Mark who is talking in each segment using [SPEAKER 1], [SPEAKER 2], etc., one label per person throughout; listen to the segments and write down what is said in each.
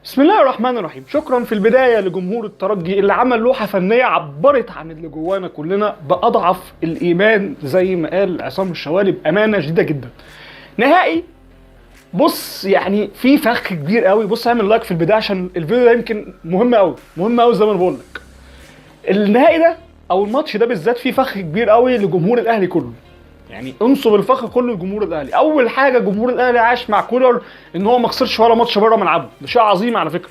[SPEAKER 1] بسم الله الرحمن الرحيم. شكرا في البداية لجمهور الترجي اللي عمل لوحة فنية عبرت عن اللي جوانا كلنا بأضعف الإيمان زي ما قال عصام الشوالي بأمانة شديدة جدا. نهائي، بص يعني في فخ كبير قوي. بص اعمل لايك في البداية عشان الفيديو ده يمكن مهم قوي زي ما انا بقول لك. النهائي ده او الماتش ده بالذات فيه فخ كبير قوي لجمهور الاهلي كله. يعني انصب الفخر كله لجمهور الاهلي. اول حاجه جمهور الاهلي عاش مع كولر ان هو ما خسرش ولا ماتش بره ملعبه، ده شيء عظيم على فكره.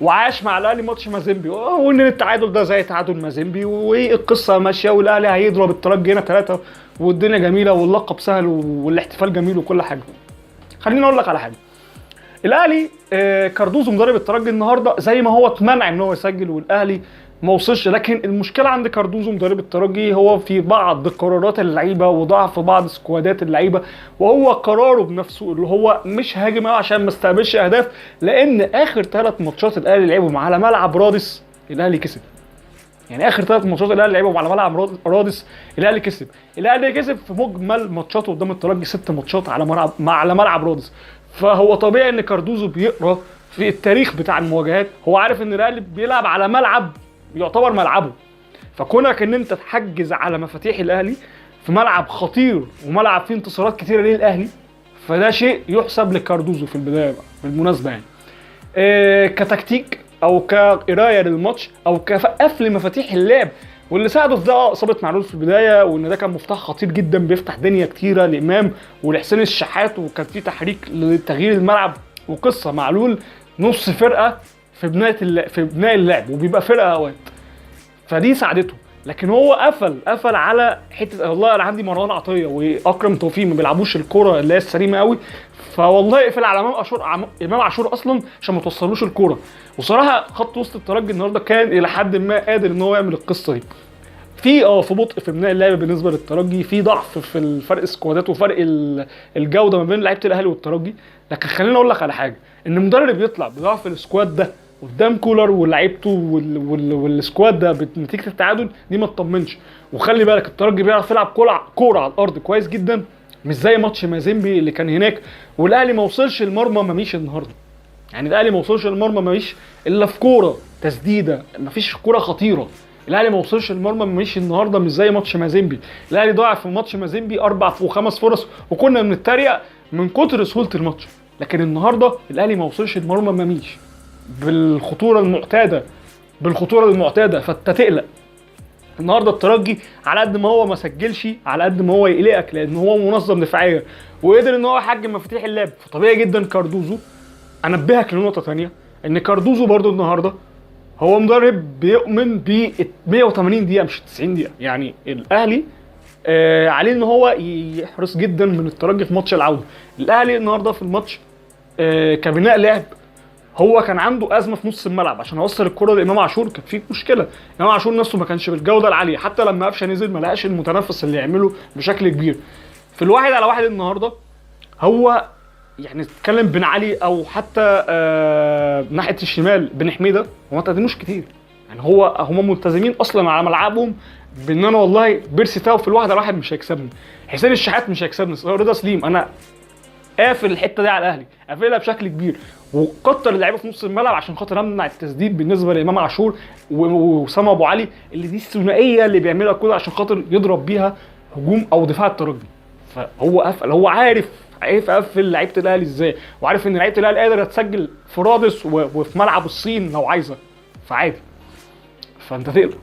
[SPEAKER 1] وعاش مع الاهلي ماتش مازيمبي وان التعادل ده زي تعادل مازيمبي والقصه ماشيه والاهلي هيضرب الترجي هنا 3 والدنيا جميله واللقب سهل والاحتفال جميل وكل حاجه. خليني اقول لك على حاجه. الاهلي كاردوزو مدرب الترجي النهارده زي ما هو اتمنع ان هو يسجل والاهلي ما وصلش، لكن المشكله عند كاردوزو مدرب الترجي هو في بعض قرارات اللعيبه وضعف بعض سكوادات اللعيبه، وهو قراره بنفسه اللي هو مش هاجم عشان ما استقبلش اهداف، لان اخر 3 ماتشات الاهلي لعبهم على ملعب رادس الاهلي كسب. يعني اخر 3 ماتشات الاهلي لعبهم على ملعب رادس الاهلي كسب. الاهلي كسب في مجمل ماتشاته قدام الترجي 6 ماتشات على ملعب رادس. فهو طبيعي ان كاردوزو بيقرا في التاريخ بتاع المواجهات، هو عارف ان الاهلي بيلعب على ملعب يعتبر ملعبه. فكونك ان انت تحجز على مفاتيح الاهلي في ملعب خطير وملعب فيه انتصارات كتيره للاهلي، فده شيء يحسب لكاردوزو في البدايه بقى بالمناسبه. يعني كتكتيك او كقرايه للماتش او كقفل مفاتيح اللعب، واللي ساعده في ده اصابه معلول في البدايه، وان ده كان مفتاح خطير جدا بيفتح دنيا كتيره لامام ولحسين الشحات، وكان في تحريك لتغيير الملعب وقصه. معلول نص فرقه في بناء اللعب وبيبقى فرقه اوقات، فدي ساعدته. لكن هو قفل على حته والله انا عندي مروان عطيه واكرم توفيق ما بيلعبوش الكوره اللي هي السليمه قوي، فوالله اقفل على امام عاشور اصلا عشان ما توصلوش الكوره. وصراحه خط وسط الترجي النهارده كان الى حد ما قادر ان هو يعمل القصه دي. في بطء في بناء اللعب بالنسبه للترجي، في ضعف في الفرق السكوادات وفرق الجوده ما بين لعيبه الاهلي والترجي. لكن خليني اقول لك على حاجه، ان مدرب يطلع بضعف السكواد ده قدام كولر ولاعيبته والسكواد ده بنتيجه التعادل دي ما تطمنش. وخلي بالك الترجي بيعرف يلعب كوره على الارض كويس جدا، مش زي ماتش مازيمبي اللي كان هناك والاهلي ما وصلش المرمى ما مشي النهارده. يعني الاهلي ما وصلش المرمى ما مشي الا في كوره تسديده، ما فيش كوره خطيره. الاهلي ما وصلش المرمى ما مشي النهارده مش زي ماتش مازيمبي. الاهلي ضيع في ماتش مازيمبي 4 و5 فرص وكنا بنتريق من كتر سهوله الماتش. لكن النهارده الاهلي ما وصلش المرمى ما مشي بالخطوره المعتاده فانت تقلق. النهارده الترجي على قد ما هو ما سجلش على قد ما هو يقلقك، لان هو منظم دفاعيا وقدر ان هو يحجم مفاتيح اللعب. فطبيعي جدا كاردوزو انبهك لنقطه ثانيه، ان كاردوزو برضو النهارده هو مدرب بيؤمن ب 180 دقيقه مش 90 دقيقه. يعني الاهلي عليه ان هو يحرص جدا من الترجي في ماتش العوده. الاهلي النهارده في الماتش كبناء لعب هو كان عنده ازمه في نص الملعب عشان يوصل الكره لامام عاشور. كان في مشكله، امام عاشور نفسه ما كانش بالجوده العاليه، حتى لما قفشه نزل ما لقاش المتنفس اللي يعمله بشكل كبير. في الواحد على واحد النهارده هو يعني اتكلم بن علي او حتى ناحيه الشمال بن حميده، هو ما تقدموش كتير. يعني هم ملتزمين اصلا على ملعبهم بان انا والله بيرسي تاو في الواحد على واحد مش هيكسبني، حسين الشحات مش هيكسبني، رضا سليم انا قافل الحته دي على الاهلي، قافلها بشكل كبير وكتر اللعيبه في نص الملعب عشان خاطر امنع التسديد بالنسبه لامام عاشور واسامه ابو علي، اللي دي الثنائيه اللي بيعملها كده عشان خاطر يضرب بيها هجوم او دفاع الترجي. فهو قفل، هو عارف يقفل لعيبه الاهلي ازاي، وعارف ان لعيبه الاهلي قادره تسجل في رادس وفي ملعب الصين لو عايزه، فعادي. فانت تقلق.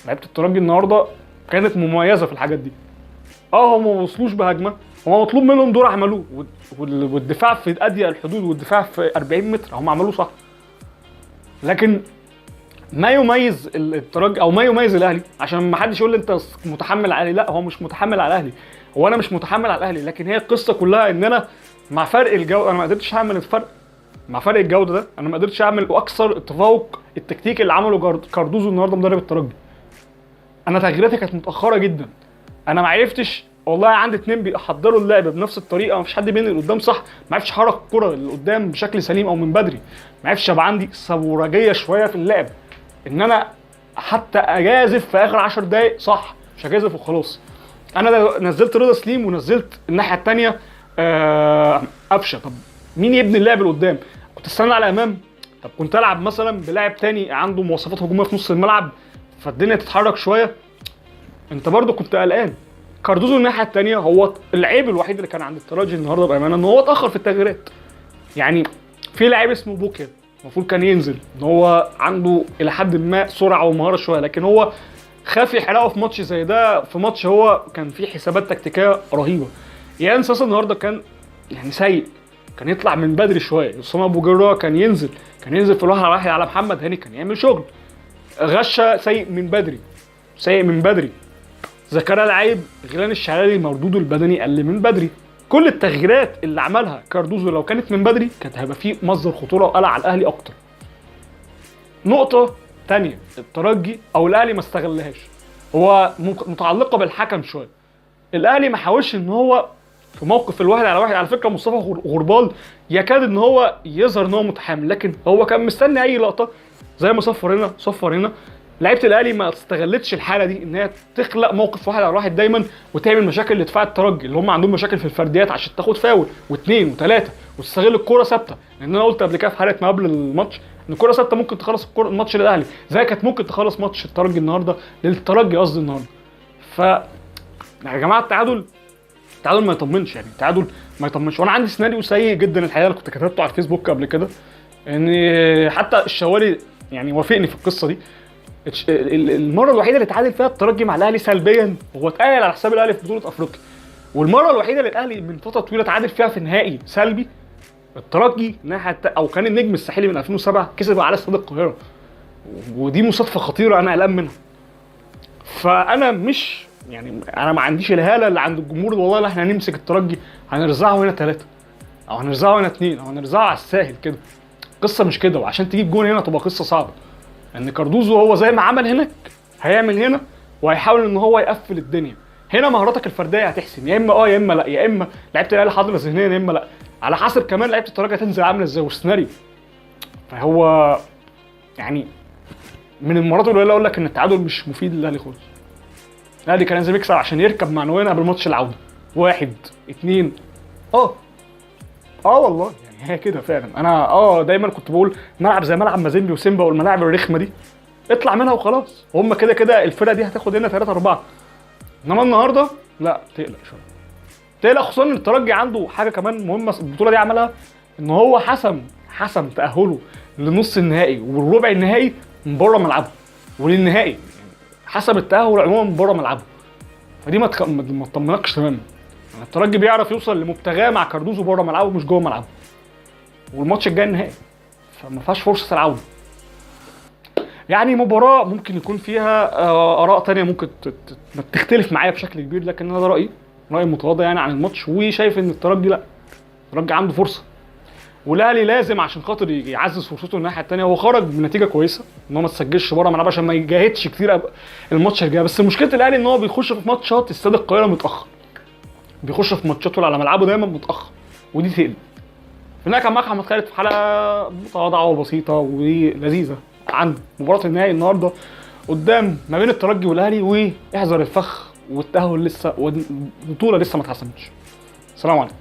[SPEAKER 1] لعيبه الترجي النهارده كانت مميزه في الحاجات دي. هم ما وصلوش بهجمه، هو مطلوب منهم دور عملوه، والدفاع في اضيق الحدود والدفاع في 40 متر هم عملوه صح. لكن ما يميز الترجي او ما يميز الاهلي، عشان ما حدش يقول لي انت متحمل على لا، هو مش متحمل على الاهلي، هو انا مش متحمل على الاهلي، لكن هي القصه كلها ان انا مع فرق الجوده انا ما قدرتش اعمل الفرق. مع فرق الجوده ده انا ما قدرتش اعمل واكثر التفوق التكتيكي اللي عمله كاردوزو النهارده مدرب الترجي. انا تغييراتي كانت متاخره جدا، انا ما عرفتش والله عندي 2 بيحضروا اللعب بنفس الطريقه، مفيش حد بينقل قدام صح، ما عرفتش احرك الكره اللي قدام بشكل سليم او من بدري، ما عرفتش ابقى عندي صبورجيه شويه في اللعب ان انا حتى اجازف في اخر 10 دقائق صح، مش اجازف وخلاص. انا نزلت رضا سليم ونزلت الناحيه الثانيه قفشه. طب مين يبني اللعب اللي قدام؟ كنت استنى على امام طب كنت العب مثلا بلاعب تاني عنده مواصفات هجوميه في نص الملعب فالدنيا تتحرك شويه، انت برضو كنت قلقان. كاردوزو الناحيه الثانيه، هو العيب الوحيد اللي كان عند الترجي النهارده بامانه ان هو اتاخر في التغييرات. يعني في لاعب اسمه بوكيا المفروض كان ينزل، ان هو عنده الى حد ما سرعه ومهاره شويه، لكن هو خاف يحرقه في ماتش زي ده، في ماتش هو كان فيه حسابات تكتيكيه رهيبه. يان ساسا النهارده كان يعني سيء، كان يطلع من بدري شويه. اسامه ابو جره كان ينزل في الواحد على واحد على محمد هاني كان يعمل شغل. غشه سيء من بدري، سيء من بدري. زكريا العيب، غيلان الشعلالي مردوده البدني قل من بدري. كل التغييرات اللي عملها كاردوزو لو كانت من بدري كانت هيبقى فيه مصدر خطوره وقلق على الاهلي اكتر. نقطه تانية، الترجي او الاهلي ما استغلهاش، هو متعلقه بالحكم شويه. الاهلي ما حاولش ان هو في موقف الواحد على واحد، على فكره مصطفى غربال يكاد ان هو يظهر ان هو متحامل، لكن هو كان مستني اي لقطه زي ما صفر هنا صفر هنا. لعيبه الاهلي ما استغلتش الحاله دي ان هي تخلق موقف واحد على واحد دايما وتعمل مشاكل لدفاع الترجي اللي هم عندهم مشاكل في الفرديات عشان تاخد فاول واثنين وثلاثه وتستغل الكوره ثابته. لان انا قلت قبل كده في حلقه ما قبل الماتش ان الكوره ثابته ممكن تخلص الماتش للاهلي زي كانت ممكن تخلص ماتش الترجي النهارده للترجي قصدي النهارده. ف يا جماعه التعادل ما يطمنش، يعني التعادل ما يطمنش. وانا عندي سيناريو سيء جدا الحقيقه اللي كنت كتبته على الفيسبوك قبل كده، ان حتى الشوالي يعني وافقني في القصه دي. المره الوحيده اللي اتعادل فيها الترجي مع الاهلي سلبيا هو اتقال على حساب الاهلي في بطوله افريقيا، والمره الوحيده اللي الاهلي من فتره طويله اتعادل فيها في نهائي سلبي الترجي ناحيه او كان النجم الساحلي من 2007 كسب على استاد القاهره، ودي مصادفه خطيره انا قلقان منها. فانا مش يعني انا ما عنديش الهاله اللي عند الجمهور والله لا احنا هنمسك الترجي هنرزعه هنا 3 او هنرزعه هنا 2 او هنرزعه على الساهل كده. قصه مش كده، وعشان تجيب جون هنا تبقى قصه صعبه. ان كاردوزو هو زي ما عمل هناك هيعمل هنا وهيحاول ان هو يقفل الدنيا. هنا مهاراتك الفرديه هتحسم، يا اما يا اما لا، يا اما لعيبه الاهلي حاضره ذهنيا يا اما لا، على حسب كمان لعيبه الترجي هتنزل عامله ازاي والسيناريو. فهو يعني من المرات اللي اقول لك ان التعادل مش مفيد للاهلي خالص. الاهلي كان لازم يكسب عشان يركب معنويا قبل ماتش العوده 1 2. والله يعني هي كده فعلا. انا دايما كنت بقول ملعب زي ملعب مازيمبي وسيمبا والملاعب الرخمه دي اطلع منها وخلاص، هم كده كده الفرقه دي هتاخد هنا 3 4. انما النهارده لا، تقلق شويه، تقلق، خصوصا ان الترجي عنده حاجه كمان مهمه البطوله دي عملها، ان هو حسم تاهله لنص النهائي والربع النهائي من بره ملعبه وللنهائي، يعني حسب التاهل عموما من بره ملعبه. فدي ما تطمنكش تماما. يعني الترجي بيعرف يوصل لمبتغاه مع كاردوزو بره ملعبه مش جوه ملعبه، والماتش الجاي النهائي فما فيهاش فرصه العوده. يعني مباراه ممكن يكون فيها اراء تانية ممكن تختلف معايا بشكل كبير، لكن انا ده رايي متواضع يعني عن الماتش، وشايف ان الترجي لا، الترجي عنده فرصه، والاهلي لازم عشان خاطر يعزز فرصته الناحيه الثانيه. هو خرج بنتيجه كويسه ان هو ما تسجلش بره ملعبه عشان ما يجاهدش كتير الماتش الجاي، بس مشكله الاهلي ان هو بيخش في ماتشات استاد القاهره متاخر، بيخش في ماتشاته على ملعبه دايما متاخر، ودي تقلق. هناك كان معاك احمد خالد في حلقه متواضعه وبسيطه ولذيذه عن مباراه النهائي النهارده قدام ما بين الترجي والاهلي، واحذر الفخ والتاهل لسه والبطوله لسه ما اتحسمتش. السلام عليكم.